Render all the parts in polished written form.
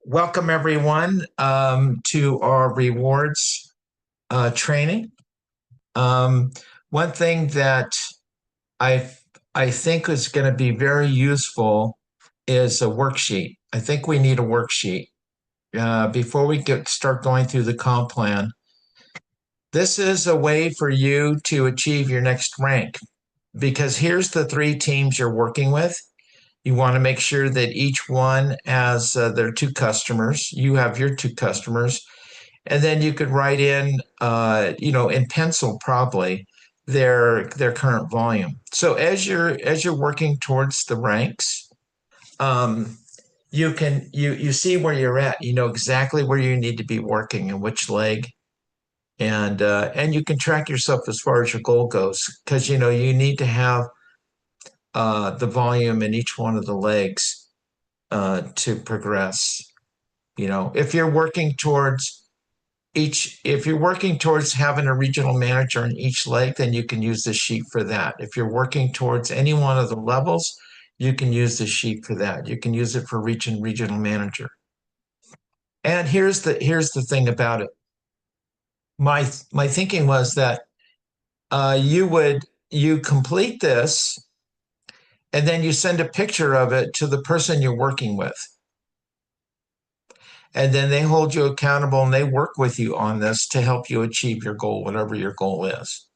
Welcome everyone to our rewards training. One thing that I I think is going to be very useful is a worksheet. I think we need a worksheet before we start going through the comp plan. This is a way for you to achieve your next rank because here's the three teams you're working with. You want to make sure that each one has their two customers. You have your two customers, and then you could write in, in pencil probably their current volume. So as you're working towards the ranks, um, you see where you're at. You know exactly where you need to be working and which leg, and you can track yourself as far as your goal goes because you need to have the volume in each one of the legs to progress. If you're working towards if you're working towards having a regional manager in each leg, then you can use the sheet for that. If you're working towards any one of the levels, you can use the sheet for that. You can use it for regional manager. And here's the thing about it. My thinking was that you complete this and then you send a picture of it to the person you're working with. And then they hold you accountable and they work with you on this to help you achieve your goal, whatever your goal is.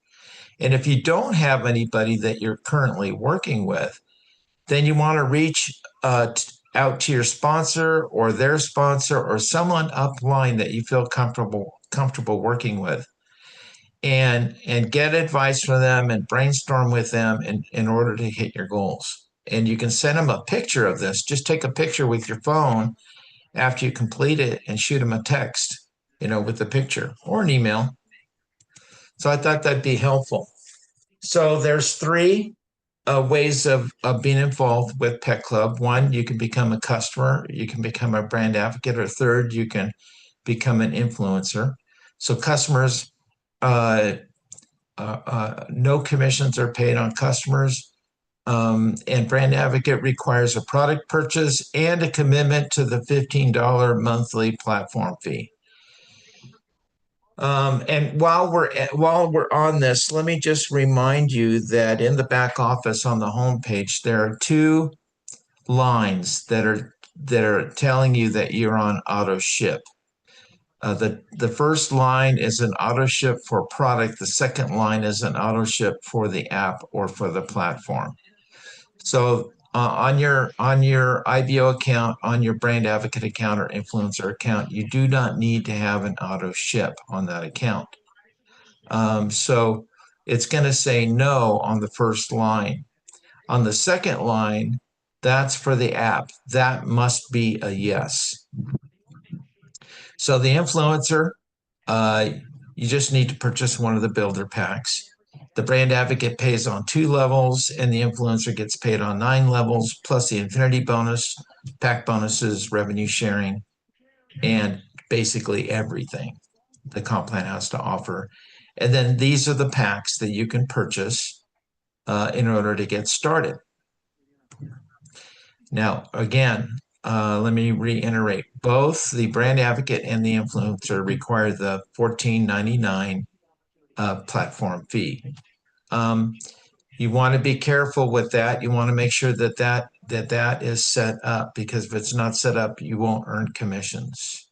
And if you don't have anybody that you're currently working with, then you want to reach out to your sponsor or their sponsor or someone upline that you feel comfortable working with, and get advice from them and brainstorm with them in order to hit your goals. And you can send them a picture of this. Just take a picture with your phone after you complete it and shoot them a text, with the picture or an email. So I thought that'd be helpful. So there's three ways of being involved with Pet Club. One, you can become a customer, you can become a brand advocate, or third, you can become an influencer. So customers, no commissions are paid on customers. And brand advocate requires a product purchase and a commitment to the $15 monthly platform fee. And while we're on this, let me just remind you that in the back office on the homepage, there are two lines that are telling you that you're on auto ship. The first line is an auto ship for product. The second line is an auto ship for the app or for the platform. So on your IBO account, on your brand advocate account or influencer account, you do not need to have an auto ship on that account. So it's going to say no on the first line. On the second line, that's for the app. That must be a yes. So the influencer, you just need to purchase one of the builder packs. The brand advocate pays on 2 levels, and the influencer gets paid on 9 levels, plus the infinity bonus, pack bonuses, revenue sharing, and basically everything the comp plan has to offer. And then these are the packs that you can purchase in order to get started. Now, again, let me reiterate, both the brand advocate and the influencer require the $14.99 platform fee. You want to be careful with that. You want to make sure that is set up, because if it's not set up, you won't earn commissions.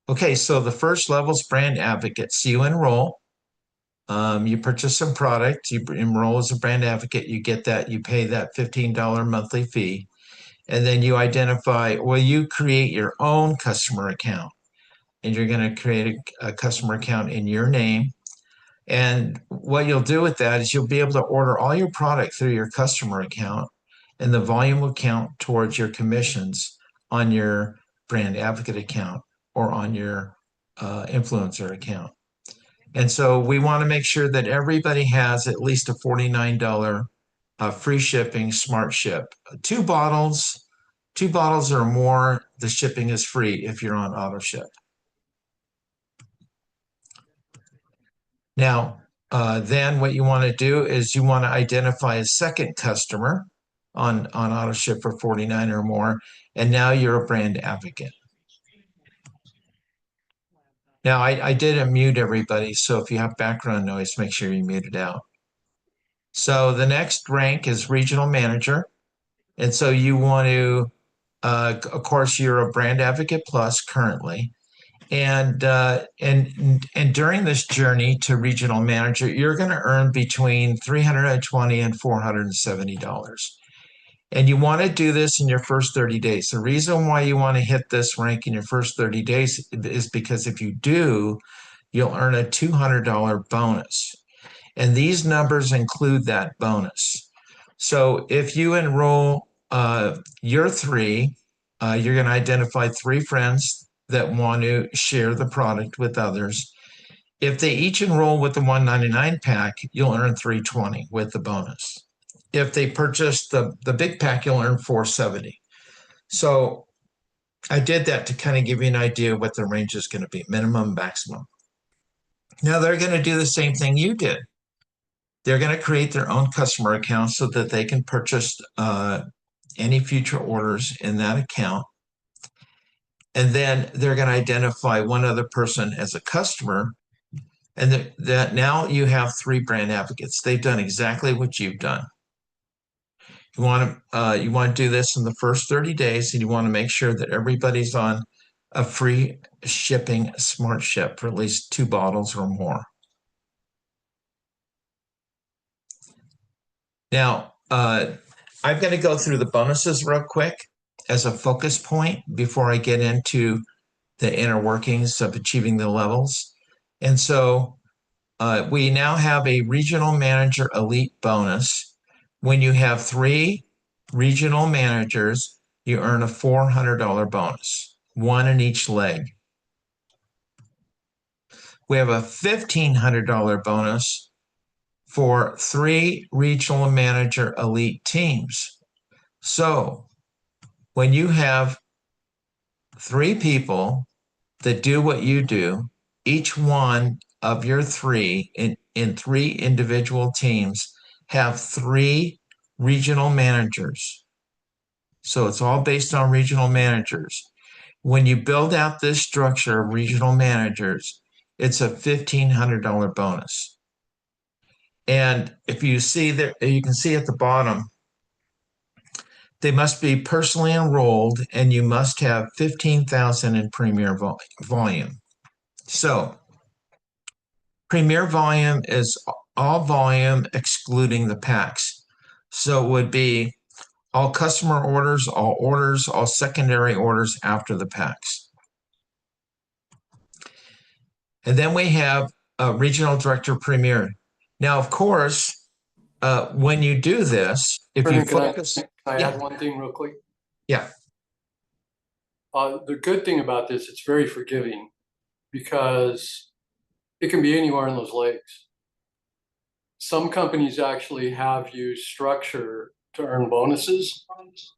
Okay, so the first level is brand advocate. So you enroll, you purchase some product, you enroll as a brand advocate, you get that, you pay that $15 monthly fee, and then you you create your own customer account, and you're going to create a customer account in your name. And what you'll do with that is you'll be able to order all your product through your customer account, and the volume will count towards your commissions on your brand advocate account or on your influencer account. And so we want to make sure that everybody has at least a $49 free shipping smart ship. Two bottles or more, the shipping is free if you're on auto ship. Now, then what you want to do is you want to identify a second customer. on auto ship for 49 or more, and now you're a brand advocate. Now I did unmute everybody, so if you have background noise, make sure you mute it out. So the next rank is regional manager. And so you want to, of course, you're a brand advocate plus currently. And during this journey to regional manager, you're going to earn between $320 and $470. And you want to do this in your first 30 days. The reason why you want to hit this rank in your first 30 days is because if you do, you'll earn a $200 bonus. And these numbers include that bonus. So if you enroll your three, you're going to identify 3 friends that want to share the product with others. If they each enroll with the $199 pack, you'll earn $320 with the bonus. If they purchase the big pack, you'll earn $470. So I did that to kind of give you an idea of what the range is going to be, minimum, maximum. Now they're going to do the same thing you did. They're going to create their own customer account so that they can purchase any future orders in that account. And then they're going to identify one other person as a customer. And that now you have 3 brand advocates. They've done exactly what you've done. You want to do this in the first 30 days, and you want to make sure that everybody's on a free shipping smart ship for at least 2 bottles or more. Now, I'm going to go through the bonuses real quick as a focus point before I get into the inner workings of achieving the levels. And so we now have a regional manager elite bonus. When you have 3 regional managers, you earn a $400 bonus, 1 in each leg. We have a $1,500 bonus for 3 regional manager elite teams. So when you have 3 people that do what you do, each one of your 3 in 3 individual teams have 3 regional managers. So it's all based on regional managers. When you build out this structure of regional managers, it's a $1,500 bonus. And if you see there, you can see at the bottom, they must be personally enrolled and you must have 15,000 in premier volume. So premier volume is all volume excluding the packs. So it would be all customer orders, all secondary orders after the packs. And then we have a regional director premier. Now, of course, when you do this, if Brendan, you focus, can I add one thing real quick? Yeah. The good thing about this, it's very forgiving because it can be anywhere in those legs. Some companies actually have used structure to earn bonuses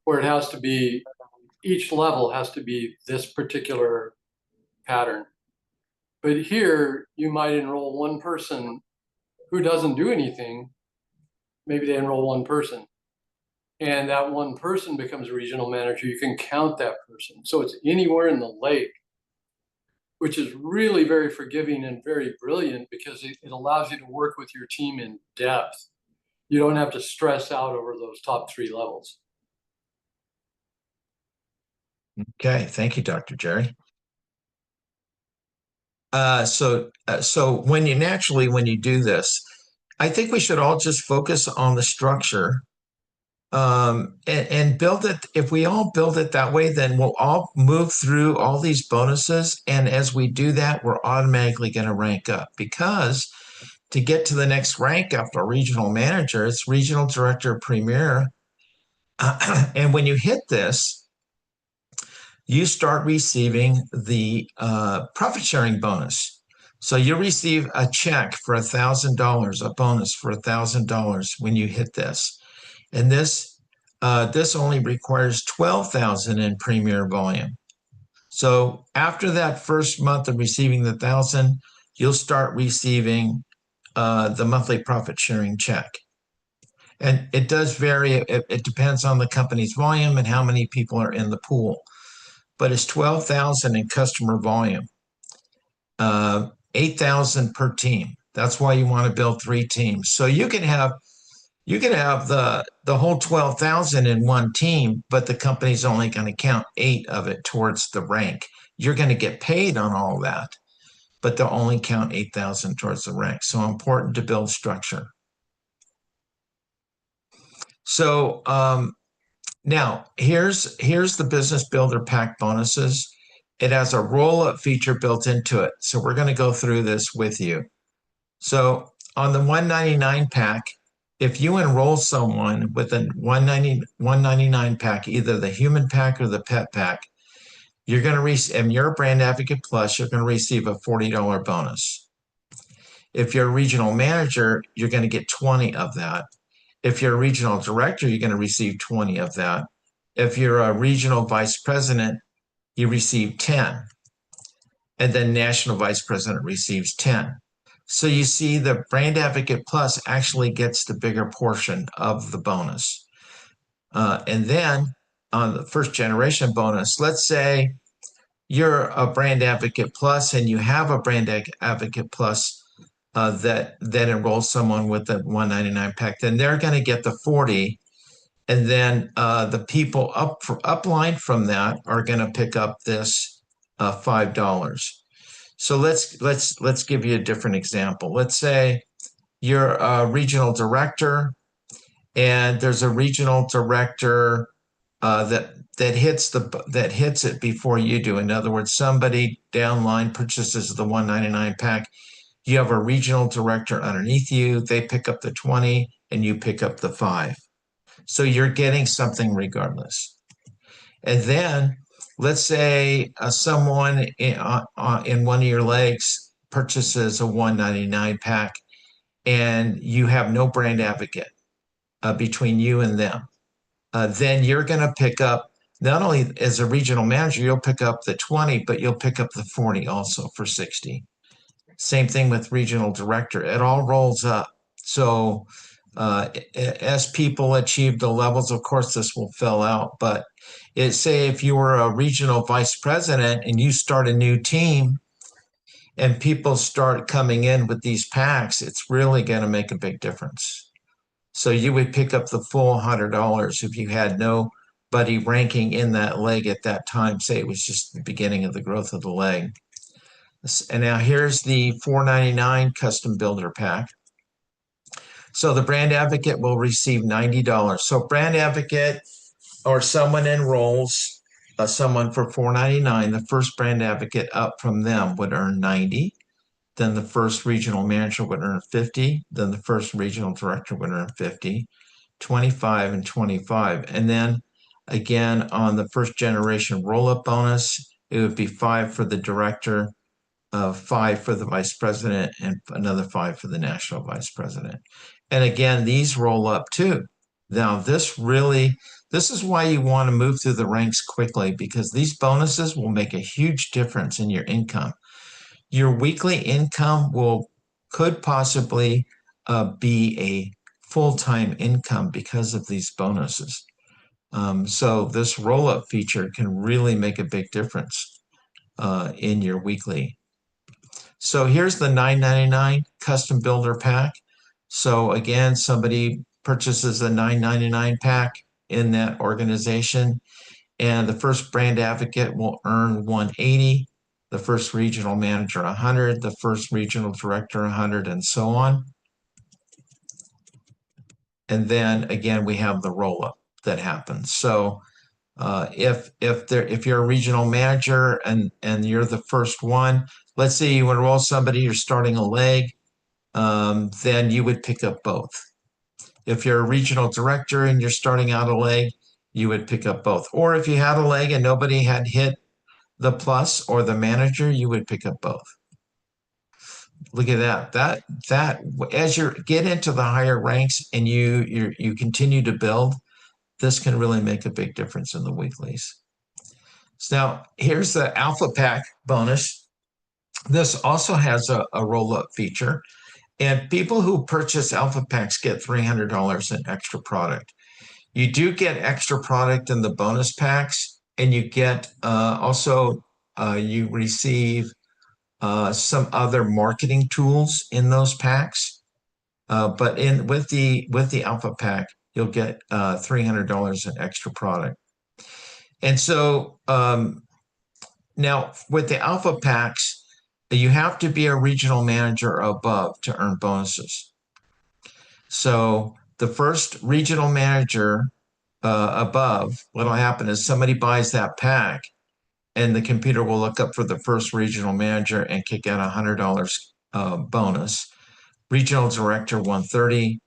where it has to be, each level has to be this particular pattern. But here you might enroll one person who doesn't do anything. Maybe they enroll one person and that one person becomes a regional manager. You can count that person. So it's anywhere in the lake, which is really very forgiving and very brilliant because it allows you to work with your team in depth. You don't have to stress out over those top 3 levels. Okay, thank you, Dr. Jerry. So when you do this, I think we should all just focus on the structure and build it. If we all build it that way, then we'll all move through all these bonuses. And as we do that, we're automatically going to rank up because to get to the next rank after regional manager, it's regional director premier. And when you hit this, you start receiving the profit sharing bonus. So you receive a check for $1,000, a bonus for $1,000 when you hit this. And this only requires 12,000 in premier volume. So after that first month of receiving the 1,000, you'll start receiving the monthly profit sharing check. And it does vary. It depends on the company's volume and how many people are in the pool. But it's 12,000 in customer volume, 8,000 per team. That's why you want to build 3 teams. So you can have the whole 12,000 in one team, but the company's only going to count 8 of it towards the rank. You're going to get paid on all that, but they'll only count 8,000 towards the rank. So important to build structure. So now here's the Business Builder Pack bonuses. It has a roll-up feature built into it. So we're going to go through this with you. So on the 199 pack, if you enroll someone with a 199 pack, either the human pack or the pet pack, you're going to receive, and you're a Brand Advocate Plus, you're going to receive a $40 bonus. If you're a regional manager, you're going to get 20 of that. If you're a regional director, you're going to receive 20 of that. If you're a regional vice president, you receive 10. And then national vice president receives 10. So you see the Brand Advocate Plus actually gets the bigger portion of the bonus. And then on the first generation bonus, let's say you're a Brand Advocate Plus and you have a Brand Advocate Plus that enrolls someone with the 199 pack, then they're going to get the 40. And then the people upline from that are going to pick up this $5. So let's give you a different example. Let's say you're a regional director, and there's a regional director that hits it before you do. In other words, somebody downline purchases the 199 pack. You have a regional director underneath you. They pick up the 20, and you pick up the 5. So you're getting something regardless. And then let's say someone in one of your legs purchases a 199 pack, and you have no brand advocate between you and them. Then you're going to pick up, not only as a regional manager, you'll pick up the 20, but you'll pick up the 40 also for 60. Same thing with regional director. It all rolls up. So as people achieve the levels, of course, this will fill out. But say if you were a regional vice president and you start a new team and people start coming in with these packs, it's really going to make a big difference. So you would pick up the full $100 if you had nobody ranking in that leg at that time. Say it was just the beginning of the growth of the leg. And now here's the $4.99 custom builder pack. So the brand advocate will receive $90. So brand advocate or someone enrolls someone for $4.99. The first brand advocate up from them would earn 90. Then the first regional manager would earn 50. Then the first regional director would earn 50, 25, and 25. And then again, on the first generation roll-up bonus, it would be 5 for the director, 5 for the vice president, and another 5 for the national vice president. And again, these roll up too. Now, this is why you want to move through the ranks quickly, because these bonuses will make a huge difference in your income. Your weekly income could possibly be a full-time income because of these bonuses. So this roll-up feature can really make a big difference in your weekly. So here's the $9.99 custom builder pack. So again, somebody purchases a $9.99 pack in that organization, and the first brand advocate will earn $180, the first regional manager $100, the first regional director $100, and so on. And then again, we have the roll-up that happens. So if you're a regional manager and you're the first one, let's say you enroll somebody, you're starting a leg, then you would pick up both. If you're a regional director and you're starting out a leg, you would pick up both. Or if you had a leg and nobody had hit the plus or the manager, you would pick up both. Look at that. That as you get into the higher ranks and you continue to build, this can really make a big difference in the weeklies. So now here's the Alpha Pack bonus. This also has a roll-up feature. And people who purchase Alpha Packs get $300 in extra product. You do get extra product in the bonus packs, and you get also you receive some other marketing tools in those packs. But in with the Alpha Pack, you'll get $300 in extra product. And so now with the Alpha Packs, you have to be a regional manager or above to earn bonuses. So the first regional manager above, what'll happen is somebody buys that pack, and the computer will look up for the first regional manager and kick out $100 bonus. Regional director 130,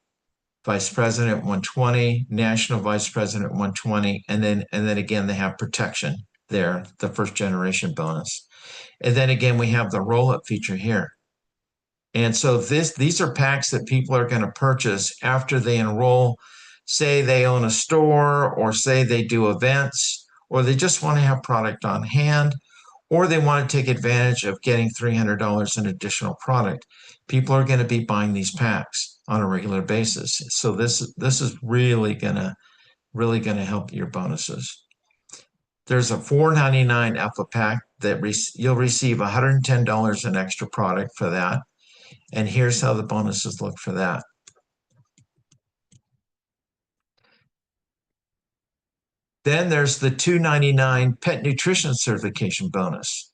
vice president 120, national vice president 120, and then again they have protection there, the first generation bonus. And then again we have the roll-up feature here. And so these are packs that people are going to purchase after they enroll, say they own a store, or say they do events, or they just want to have product on hand, or they want to take advantage of getting $300 in additional product. People are going to be buying these packs on a regular basis. So this is really going to help your bonuses. There's a $4.99 Alpha Pack that you'll receive $110 in extra product for that. And here's how the bonuses look for that. Then there's the $2.99 pet nutrition certification bonus.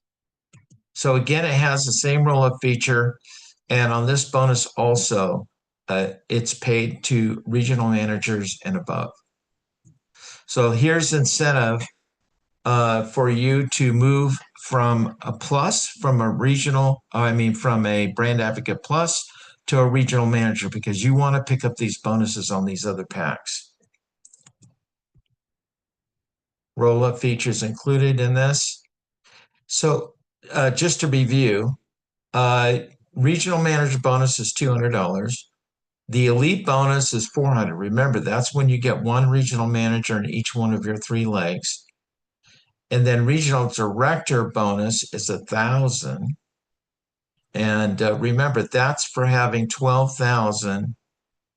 So again, it has the same roll-up feature. And on this bonus also, it's paid to regional managers and above. So here's incentive for you to move from a plus, from a brand advocate plus to a regional manager, because you want to pick up these bonuses on these other packs. Roll-up features included in this. So just to review, regional manager bonus is $200. The elite bonus is $400. Remember, that's when you get one regional manager in each one of your 3 legs. And then regional director bonus is $1,000. And remember, that's for having 12,000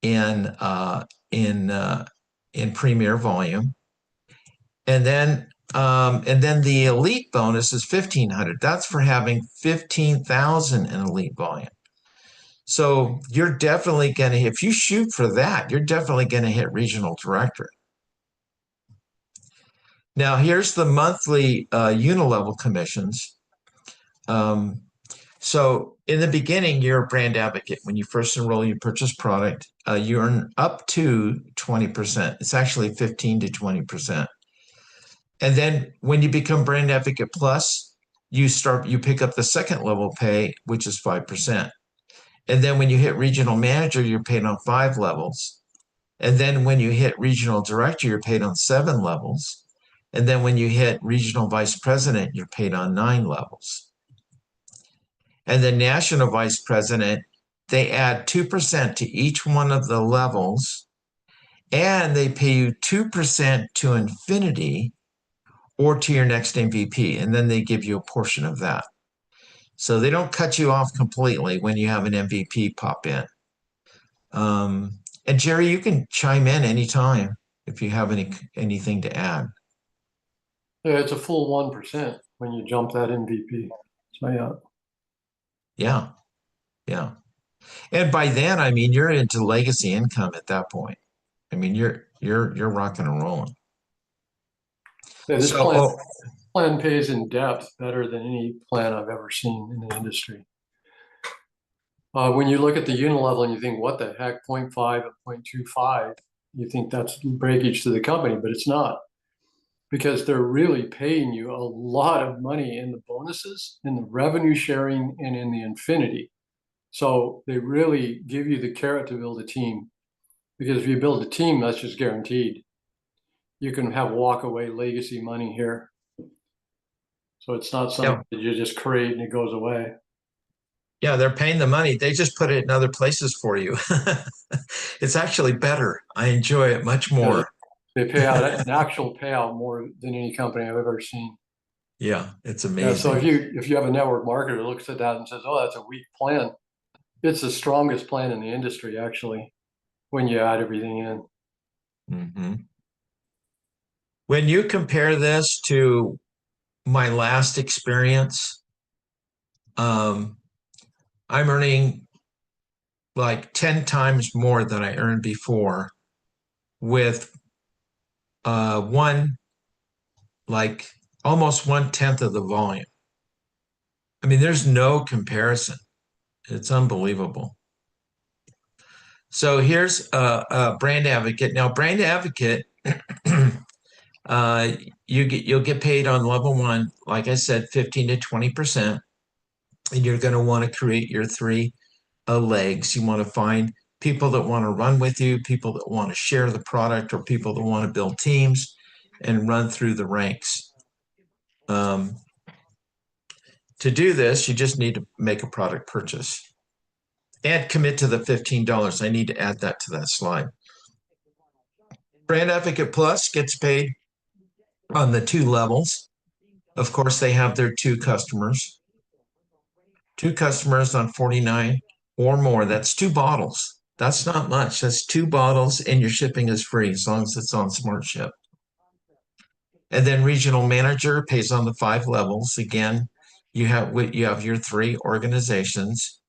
in premier volume. And then the elite bonus is $1,500. That's for having 15,000 in elite volume. So you're definitely going to, if you shoot for that, you're definitely going to hit regional director. Now here's the monthly unilevel commissions. So in the beginning, you're a brand advocate. When you first enroll, you purchase product, you earn up to 20%. It's actually 15 to 20%. And then when you become brand advocate plus, you pick up the second level pay, which is 5%. And then when you hit regional manager, you're paid on 5 levels. And then when you hit regional director, you're paid on 7 levels. And then when you hit regional vice president, you're paid on 9 levels. And the national vice president, they add 2% to each one of the levels, and they pay you 2% to infinity or to your next MVP, and then they give you a portion of that. So they don't cut you off completely when you have an MVP pop in. And Jerry, you can chime in anytime if you have anything to add. Yeah, it's a full 1% when you jump that MVP. So yeah. And by then, I mean, you're into legacy income at that point. I mean, you're rocking and rolling. Yeah, this plan pays in depth better than any plan I've ever seen in the industry. When you look at the unilevel and you think, what the heck, 0.5 and 0.25, you think that's breakage to the company, but it's not, because they're really paying you a lot of money in the bonuses, in the revenue sharing, and in the infinity. So they really give you the carrot to build a team, because if you build a team, that's just guaranteed. You can have walk away legacy money here. So it's not something that you just create and it goes away. Yeah, they're paying the money. They just put it in other places for you. It's actually better. I enjoy it much more. They pay out an actual payout more than any company I've ever seen. Yeah, it's amazing. Yeah, so if you have a network marketer that looks at that and says, "Oh, that's a weak plan," It's the strongest plan in the industry, actually, when you add everything in. When you compare this to my last experience, I'm earning like 10 times more than I earned before with one, like almost 1/10 of the volume. I mean, there's no comparison. It's unbelievable. So here's a Brand Advocate. Now, Brand Advocate, you'll get paid on level one, like I said, 15 to 20%. And you're going to want to create your three legs. You want to find people that want to run with you, people that want to share the product, or people that want to build teams and run through the ranks. To do this, you just need to make a product purchase and commit to the $15. I need to add that to that slide. Brand Advocate Plus gets paid on the 2 levels. Of course, they have their 2 customers. 2 customers on 49 or more. That's 2 bottles. That's not much. That's 2 bottles, and your shipping is free as long as it's on SmartShip. And then Regional Manager pays on the 5 levels. Again, you have your 3 organizations,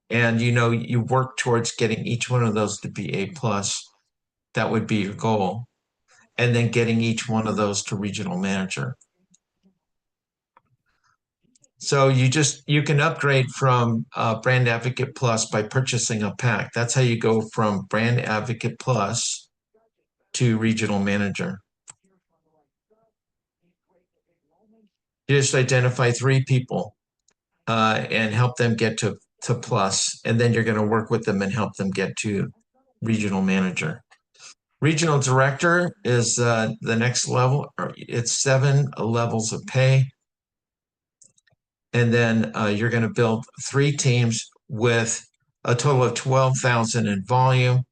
and you work towards getting each one of those to be A+. That would be your goal. And then getting each one of those to Regional Manager. So you can upgrade from Brand Advocate Plus by purchasing a pack. That's how you go from Brand Advocate Plus to Regional Manager. You just identify 3 people and help them get to Plus, and then you're going to work with them and help them get to Regional Manager. Regional Director is the next level. It's 7 levels of pay. And then you're going to build 3 teams with a total of 12,000 in volume,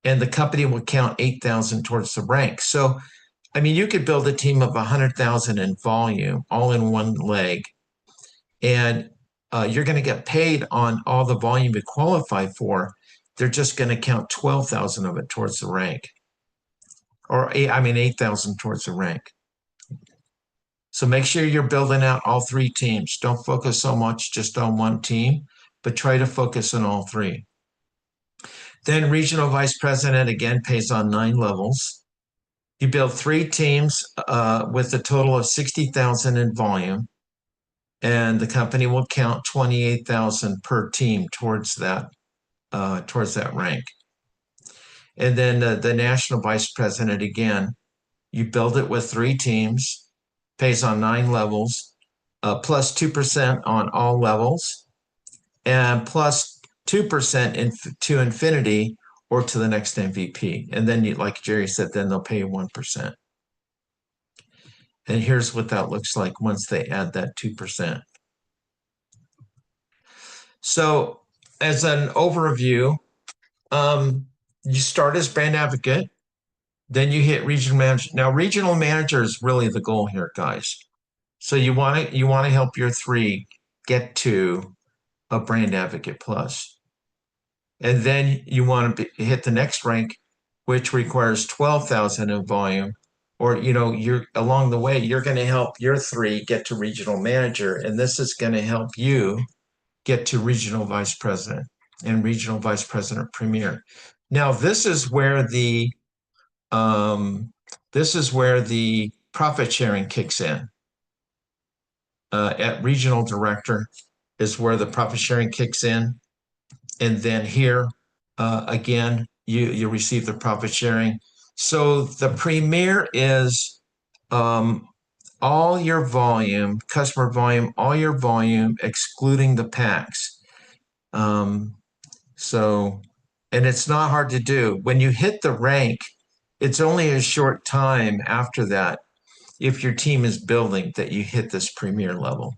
and the company will count 8,000 towards the rank. So, I mean, you could build a team of 100,000 in volume, all in one leg, and you're going to get paid on all the volume you qualify for. They're just going to count 12,000 of it towards the rank, or 8,000 towards the rank. So make sure you're building out all 3 teams. Don't focus so much just on one team, but try to focus on all 3. Then Regional Vice President, again, pays on 9 levels. You build 3 teams with a total of 60,000 in volume, and the company will count 28,000 per team towards that rank. And then the National Vice President, again, you build it with 3 teams, pays on 9 levels, plus 2% on all levels, and plus 2% to infinity or to the next MVP. And then, like Jerry said, then they'll pay 1%. And here's what that looks like once they add that 2%. So as an overview, you start as Brand Advocate. Then you hit Regional Manager. Now, Regional Manager is really the goal here, guys. So you want to help your 3 get to a Brand Advocate Plus. And then you want to hit the next rank, which requires 12,000 in volume. Or, you're along the way, you're going to help your 3 get to Regional Manager. And this is going to help you get to Regional Vice President and Regional Vice President Premier. Now, this is where the profit sharing kicks in. At Regional Director is where the profit sharing kicks in. And then here, again, you receive the profit sharing. So the Premier is all your volume, customer volume, all your volume, excluding the packs. And it's not hard to do. When you hit the rank, it's only a short time after that, if your team is building, that you hit this Premier level.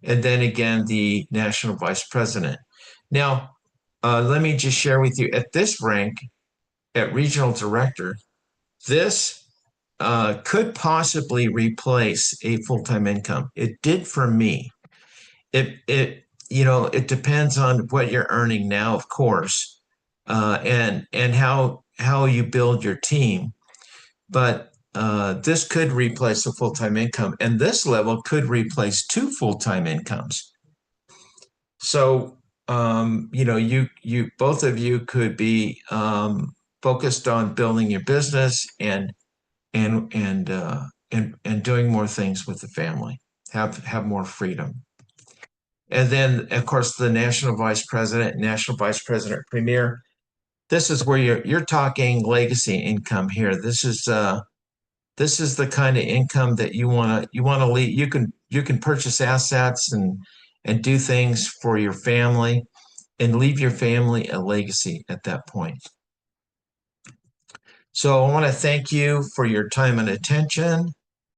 And then again, the National Vice President. Now, let me just share with you, at this rank, at Regional Director, this could possibly replace a full-time income. It did for me. it depends on what you're earning now, of course, and how you build your team. But this could replace a full-time income, and this level could replace two full-time incomes. So, you both of you could be focused on building your business and doing more things with the family, have more freedom. And then, of course, the national vice president, premier. This is where you're talking legacy income here. This is the kind of income that you want to leave. You can purchase assets and do things for your family and leave your family a legacy at that point. So I want to thank you for your time and attention.